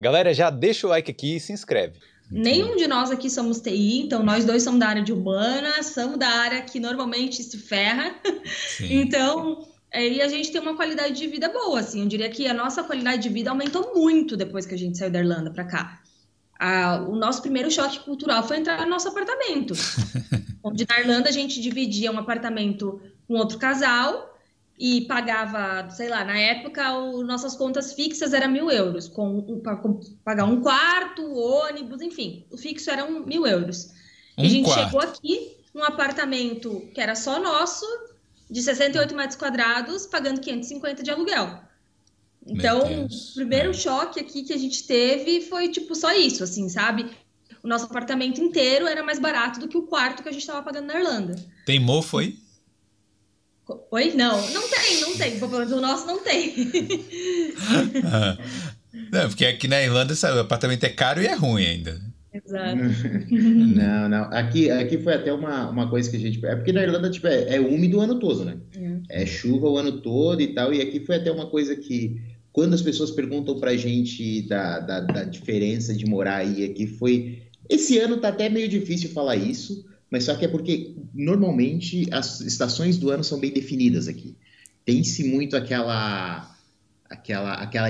Galera, já deixa o like aqui e se inscreve. Nenhum de nós aqui somos TI, então nós dois somos da área de humanas, somos da área que normalmente se ferra. Sim. Então, e a gente tem uma qualidade de vida boa, assim. Eu diria que a nossa qualidade de vida aumentou muito depois que a gente saiu da Irlanda para cá. O nosso primeiro choque cultural foi entrar no nosso apartamento. Onde na Irlanda a gente dividia um apartamento com outro casal e pagava, sei lá, na época nossas contas fixas eram 1.000 euros, para pagar um quarto, ônibus, enfim, o fixo era 1.000 euros. E a gente chegou aqui num apartamento que era só nosso, de 68 metros quadrados, pagando 550 de aluguel. Então, o primeiro choque aqui que a gente teve foi tipo só isso, assim, sabe? O nosso apartamento inteiro era mais barato do que o quarto que a gente estava pagando na Irlanda. Teimou, foi? Oi? Não tem. Pelo menos o nosso não tem. Não, porque aqui na Irlanda o apartamento é caro e é ruim ainda. Exato. Não. Aqui foi até uma coisa que a gente... É porque na Irlanda tipo, é úmido o ano todo, né? É chuva o ano todo e tal. E aqui foi até uma coisa que... Quando as pessoas perguntam pra gente da diferença de morar aí aqui, foi... Esse ano tá até meio difícil falar isso, mas só que é porque normalmente as estações do ano são bem definidas aqui. Tem-se muito aquela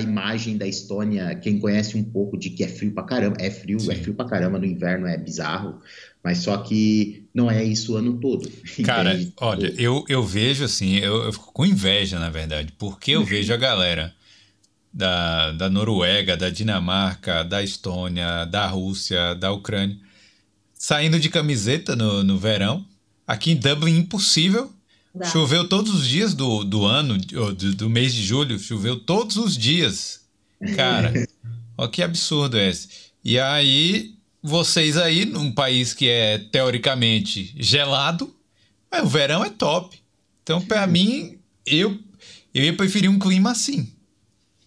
imagem da Estônia, quem conhece um pouco de que é frio pra caramba, é frio pra caramba no inverno, é bizarro, mas só que não é isso o ano todo. Cara, olha, eu vejo assim, eu fico com inveja, na verdade, porque eu vejo a galera da Noruega, da Dinamarca, da Estônia, da Rússia, da Ucrânia, saindo de camiseta no verão. Aqui em Dublin, impossível. Choveu todos os dias do ano, do mês de julho, choveu todos os dias. Cara, ó que absurdo é esse. E aí, vocês aí, num país que é teoricamente gelado, mas o verão é top. Então, pra mim, eu ia preferir um clima assim.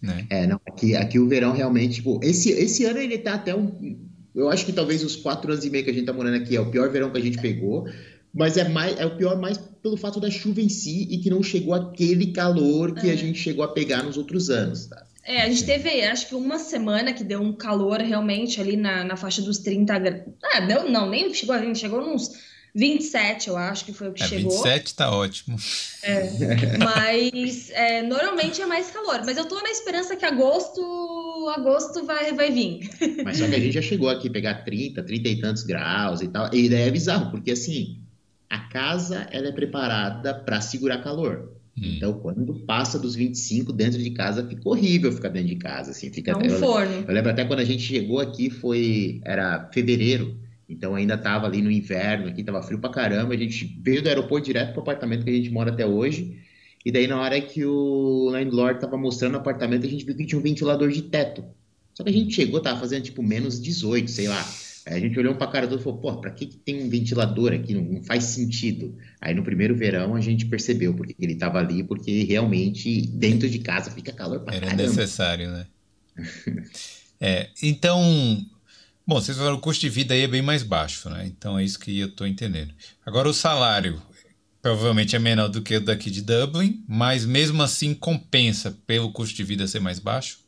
Né? Não, aqui o verão realmente, tipo, esse ano ele tá até eu acho que talvez os 4 anos e meio que a gente tá morando aqui é o pior verão que a gente pegou, mas é o pior mais pelo fato da chuva em si e que não chegou aquele calor que a gente chegou a pegar nos outros anos, tá? A gente teve, acho que uma semana que deu um calor realmente ali na faixa dos 30 graus. Nem chegou, a gente chegou nos 27, eu acho que foi o que chegou. 27 tá ótimo. Mas normalmente é mais calor. Mas eu tô na esperança que agosto vai vir. Mas só que a gente já chegou aqui a pegar 30 e tantos graus e tal. E daí é bizarro, porque assim, a casa ela é preparada para segurar calor. Então, quando passa dos 25 dentro de casa, fica horrível ficar dentro de casa. Assim, fica forno. Eu lembro até quando a gente chegou aqui, era fevereiro. Então ainda tava ali no inverno, aqui tava frio pra caramba, a gente veio do aeroporto direto pro apartamento que a gente mora até hoje, e daí na hora que o landlord tava mostrando o apartamento, a gente viu que tinha um ventilador de teto. Só que a gente chegou, tava fazendo tipo menos 18, sei lá. Aí a gente olhou pra cara do outro e falou, pô, pra que tem um ventilador aqui? Não faz sentido. Aí no primeiro verão a gente percebeu porque ele tava ali, porque realmente dentro de casa fica calor pra caramba. Era necessário, né? Então... Bom, vocês falaram que o custo de vida aí é bem mais baixo, né? Então é isso que eu estou entendendo. Agora o salário provavelmente é menor do que o daqui de Dublin, mas mesmo assim compensa pelo custo de vida ser mais baixo?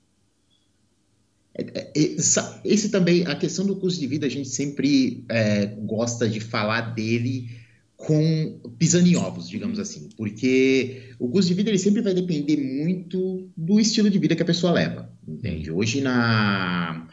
Esse também, a questão do custo de vida, a gente sempre gosta de falar dele pisando em ovos, digamos assim, porque o custo de vida ele sempre vai depender muito do estilo de vida que a pessoa leva, entende? Hoje na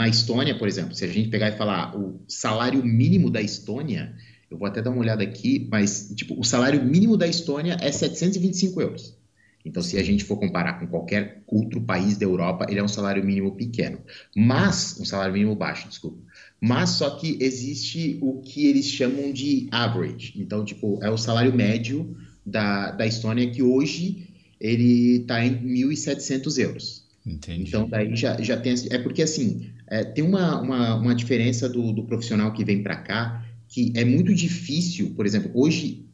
Estônia, por exemplo, se a gente pegar e falar o salário mínimo da Estônia, eu vou até dar uma olhada aqui, mas tipo, o salário mínimo da Estônia é 725 euros. Então, se a gente for comparar com qualquer outro país da Europa, ele é um salário mínimo pequeno. Mas, um salário mínimo baixo, desculpa. Mas só que existe o que eles chamam de average. Então, tipo, é o salário médio da Estônia, que hoje ele está em 1.700 euros. Entendi. Então, daí já tem... É porque, assim, tem uma diferença do profissional que vem para cá, que é muito difícil, por exemplo, hoje,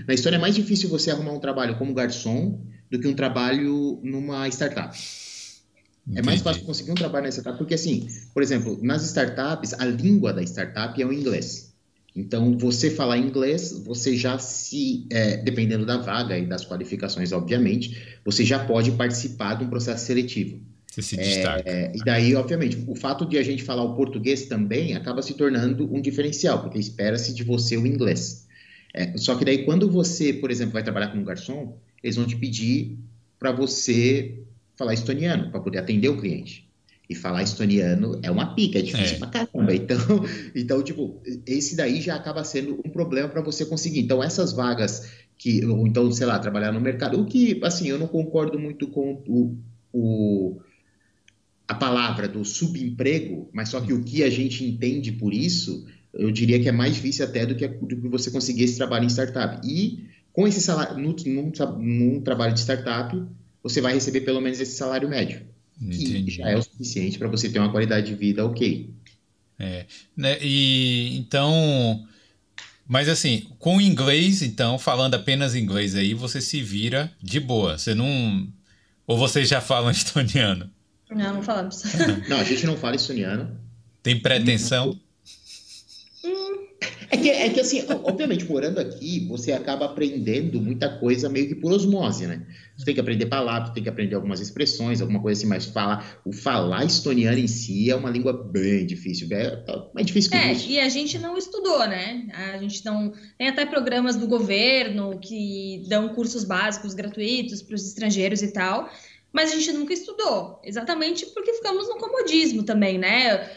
na Estônia é mais difícil você arrumar um trabalho como garçom do que um trabalho numa startup. Entendi. É mais fácil conseguir um trabalho na startup, porque assim, por exemplo, nas startups, a língua da startup é o inglês. Então, você falar inglês, você já dependendo da vaga e das qualificações, obviamente, você já pode participar de um processo seletivo. Você se destaca. E daí, obviamente, o fato de a gente falar o português também acaba se tornando um diferencial, porque espera-se de você o inglês. Só que daí, quando você, por exemplo, vai trabalhar como garçom, eles vão te pedir para você falar estoniano, para poder atender o cliente. E falar estoniano é uma pica, é difícil pra caramba. Então, tipo, esse daí já acaba sendo um problema para você conseguir. Então, essas vagas ou então, sei lá, trabalhar no mercado, o que, assim, eu não concordo muito com a palavra do subemprego, mas só que o que a gente entende por isso, eu diria que é mais difícil até do que você conseguir esse trabalho em startup. E com esse salário, num trabalho de startup, você vai receber pelo menos esse salário médio. Entendi. Que já é o suficiente para você ter uma qualidade de vida ok. Né? E então, mas assim, com inglês, então, falando apenas inglês aí, você se vira de boa. Você não, ou vocês já falam estoniano? Não falamos. Não, a gente não fala estoniano. Tem pretensão? É que assim, obviamente, morando aqui, você acaba aprendendo muita coisa meio que por osmose, né? Você tem que aprender palavras, tem que aprender algumas expressões, alguma coisa assim, mas o falar estoniano em si é uma língua bem difícil, é mais difícil que isso. E a gente não estudou, né? A gente não... Tem até programas do governo que dão cursos básicos gratuitos para os estrangeiros e tal, mas a gente nunca estudou, exatamente porque ficamos no comodismo também, né?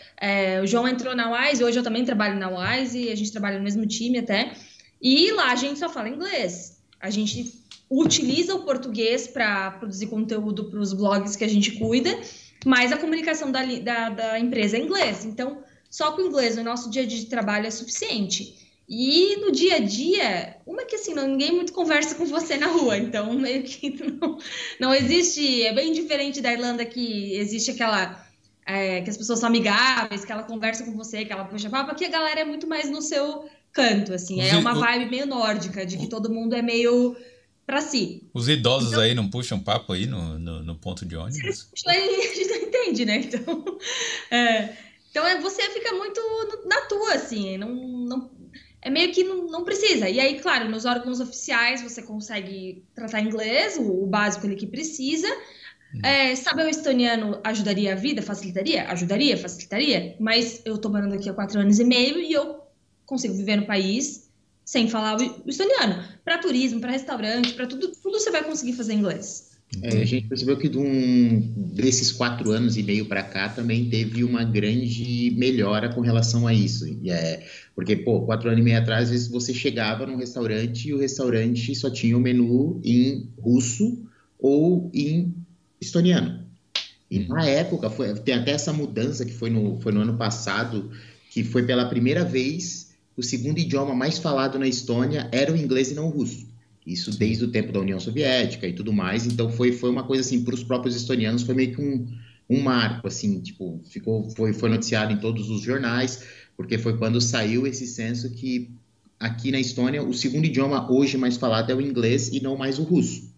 O João entrou na Wise, hoje eu também trabalho na Wise, a gente trabalha no mesmo time até, e lá a gente só fala inglês. A gente utiliza o português para produzir conteúdo para os blogs que a gente cuida, mas a comunicação da empresa é inglês. Então, só com o inglês no nosso dia a dia de trabalho é suficiente. E no dia a dia, que assim, ninguém muito conversa com você na rua, então meio que não existe, é bem diferente da Irlanda, que existe aquela, que as pessoas são amigáveis, que ela conversa com você, que ela puxa papo, aqui a galera é muito mais no seu canto, assim, é uma vibe meio nórdica, de que todo mundo é meio pra si. Os idosos então, aí não puxam papo aí no ponto de ônibus? Eles puxam aí, a gente não entende, né, então você fica muito na tua, assim, é meio que não precisa. E aí, claro, nos órgãos oficiais você consegue tratar inglês, o básico ali que precisa. Saber o estoniano ajudaria a vida? Facilitaria? Ajudaria, facilitaria. Mas eu tô morando aqui há 4 anos e meio e eu consigo viver no país sem falar o estoniano. Para turismo, para restaurante, para tudo você vai conseguir fazer inglês. A gente percebeu que desses 4 anos e meio para cá também teve uma grande melhora com relação a isso. Porque, 4 anos e meio atrás, às vezes você chegava num restaurante e o restaurante só tinha o menu em russo ou em estoniano. E na época, tem até essa mudança que foi no ano passado, que foi pela primeira vez o segundo idioma mais falado na Estônia era o inglês e não o russo. Isso desde o tempo da União Soviética e tudo mais. Então foi uma coisa assim, para os próprios estonianos foi meio que um marco, assim, tipo, foi noticiado em todos os jornais, porque foi quando saiu esse censo que aqui na Estônia o segundo idioma hoje mais falado é o inglês e não mais o russo.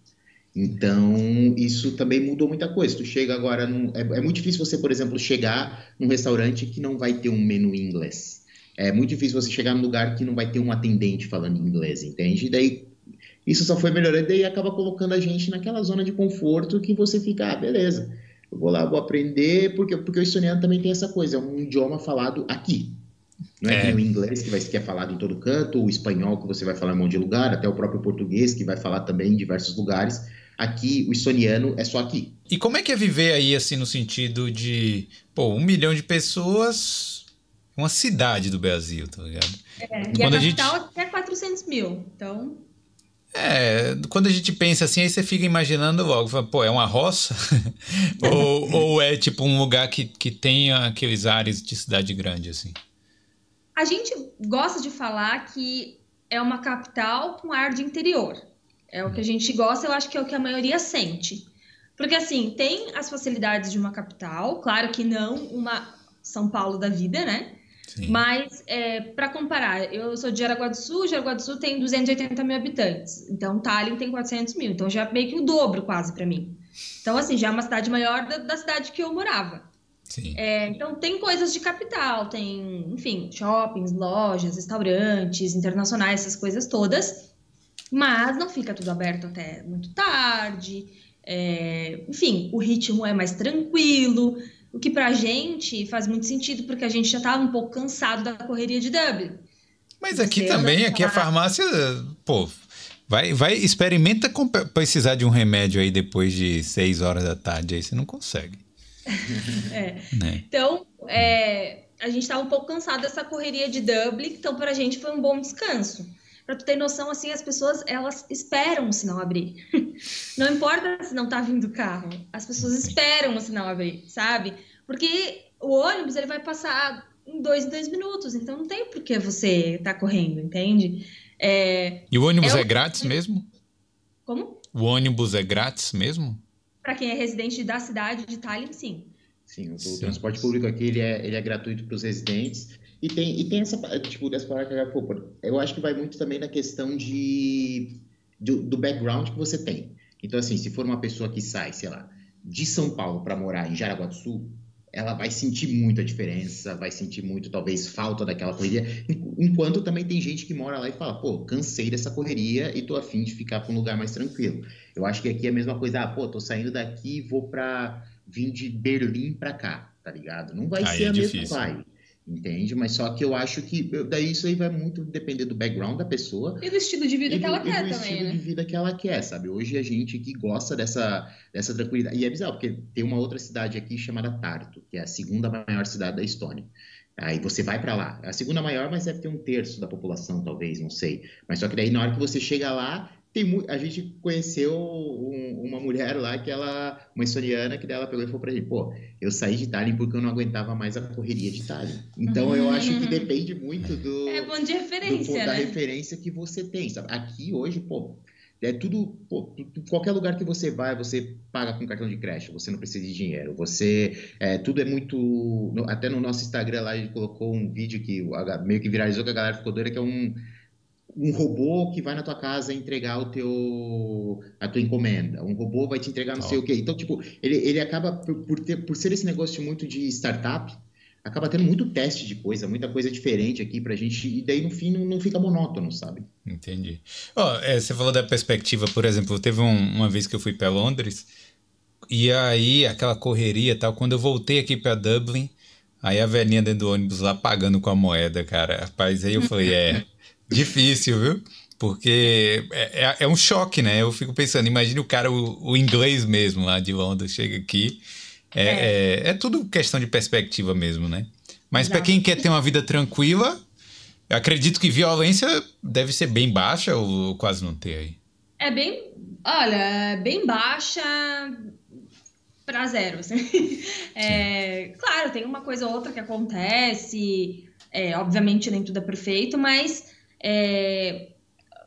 Então isso também mudou muita coisa. Tu chega agora é muito difícil você, por exemplo, chegar num restaurante que não vai ter um menu em inglês. É muito difícil você chegar num lugar que não vai ter um atendente falando inglês, entende? E daí isso só foi melhorando e acaba colocando a gente naquela zona de conforto que você fica, beleza, eu vou lá, vou aprender, porque o estoniano também tem essa coisa, é um idioma falado aqui. Não é que nem o inglês que é falado em todo canto, o espanhol que você vai falar em um monte de lugar, até o próprio português que vai falar também em diversos lugares. Aqui, o estoniano é só aqui. E como é que é viver aí, assim, no sentido de, 1 milhão de pessoas, uma cidade do Brasil, tá ligado? E a capital até 400 mil, então... Quando a gente pensa assim, aí você fica imaginando logo, é uma roça? ou é tipo um lugar que tenha aqueles ares de cidade grande, assim? A gente gosta de falar que é uma capital com ar de interior. É o que a gente gosta, eu acho que é o que a maioria sente. Porque, assim, tem as facilidades de uma capital, claro que não uma São Paulo da vida, né? Sim. Mas, para comparar, eu sou de Jaraguá do Sul tem 280 mil habitantes, então Tallinn tem 400 mil, então já é meio que o dobro quase para mim. Então, assim, já é uma cidade maior da cidade que eu morava. Sim. Então, tem coisas de capital, tem, enfim, shoppings, lojas, restaurantes, internacionais, essas coisas todas, mas não fica tudo aberto até muito tarde, Enfim, o ritmo é mais tranquilo, o que pra gente faz muito sentido, porque a gente já estava um pouco cansado da correria de Dublin. Mas aqui também, aqui a farmácia, pô, experimenta precisar de um remédio aí depois de 6 horas da tarde, aí você não consegue. Né? Então, a gente estava um pouco cansado dessa correria de Dublin, então pra gente foi um bom descanso. Pra tu ter noção, assim, as pessoas, elas esperam o sinal abrir. Não importa se não tá vindo carro, as pessoas esperam o sinal abrir, sabe? Porque o ônibus, ele vai passar em 2 minutos, então não tem por que você tá correndo, entende? E o ônibus é grátis mesmo? Como? O ônibus é grátis mesmo? Para quem é residente da cidade de Tallinn, sim. Sim, o transporte público aqui, ele é gratuito para os residentes. E tem essa, tipo, dessa palavra que eu acho que vai muito também na questão do background que você tem. Então, assim, se for uma pessoa que sai, sei lá, de São Paulo para morar em Jaraguá do Sul, ela vai sentir muito a diferença, vai sentir muito, talvez, falta daquela correria, enquanto também tem gente que mora lá e fala, pô, cansei dessa correria e tô afim de ficar para um lugar mais tranquilo. Eu acho que aqui é a mesma coisa, tô saindo daqui e vou vir de Berlim para cá, tá ligado? Não vai ser a mesma vibe. Entende? Mas só que eu acho que daí isso aí vai muito depender do background da pessoa. E do estilo de vida que ela quer também, né? E do estilo de vida que ela quer, sabe? Hoje a gente que gosta dessa tranquilidade. E é bizarro, porque tem uma outra cidade aqui chamada Tartu, que é a segunda maior cidade da Estônia. Aí você vai para lá. É a segunda maior, mas deve ter 1/3 da população, talvez, não sei. Mas só que daí na hora que você chega lá, a gente conheceu uma mulher lá, uma estoniana, que dela pegou e falou pra gente, pô, eu saí de Tallinn porque eu não aguentava mais a correria de Tallinn. Então eu acho que depende muito ponto de referência, da referência que você tem, sabe? Aqui hoje, pô, é tudo, qualquer lugar que você vai, você paga com cartão de crédito, você não precisa de dinheiro, tudo é muito, até no nosso Instagram lá a gente colocou um vídeo que meio que viralizou, que a galera ficou doida, que é um robô que vai na tua casa entregar a tua encomenda. Um robô vai te entregar não sei o quê. Então, tipo, ele acaba, por ser esse negócio muito de startup, acaba tendo muito teste de coisa, muita coisa diferente aqui pra gente, e daí no fim não fica monótono, sabe? Entendi. Você falou da perspectiva, por exemplo, teve uma vez que eu fui pra Londres, e aí aquela correria e tal, quando eu voltei aqui pra Dublin, aí a velhinha dentro do ônibus lá pagando com a moeda, cara. Rapaz, aí eu falei, difícil, viu? Porque é um choque, né? Eu fico pensando, imagine o cara, o inglês mesmo lá de Londres, chega aqui. É tudo questão de perspectiva mesmo, né? Mas para quem quer ter uma vida tranquila, eu acredito que violência deve ser bem baixa ou quase não ter aí. Bem baixa para zero, assim. Claro, tem uma coisa ou outra que acontece, obviamente nem tudo é perfeito, mas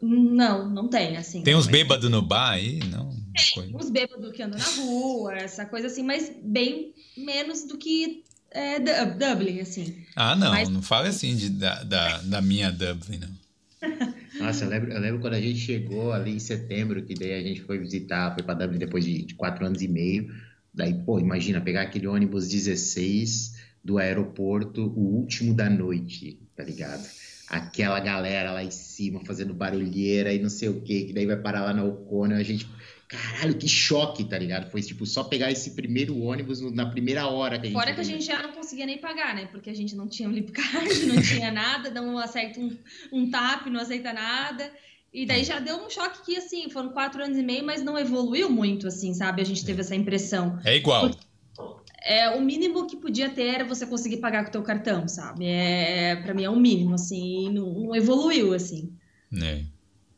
não tem, assim. Tem uns bêbados no bar aí? Não. Tem uns bêbados que andam na rua, essa coisa assim, mas bem menos do que Dublin, assim. Não fale assim da minha Dublin, não. Nossa, eu lembro quando a gente chegou ali em setembro, que daí a gente foi pra Dublin depois de 4 anos e meio. Daí, pô, imagina, pegar aquele ônibus 16 do aeroporto, o último da noite, tá ligado? Aquela galera lá em cima fazendo barulheira e não sei o que daí vai parar lá na O'Connell, a gente... Caralho, que choque, tá ligado? Foi tipo só pegar esse primeiro ônibus na primeira hora que a gente... Fora que a gente já não conseguia nem pagar, né? Porque a gente não tinha um Flipkart, não tinha nada, não aceita um TAP, não aceita nada. E daí já deu um choque que, assim, foram 4 anos e meio, mas não evoluiu muito, assim, sabe? A gente teve essa impressão. É igual. O mínimo que podia ter era você conseguir pagar com o teu cartão, sabe? Pra mim é um mínimo, assim, não evoluiu, assim.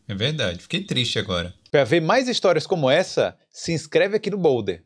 É verdade, fiquei triste agora. Para ver mais histórias como essa, se inscreve aqui no Boulder.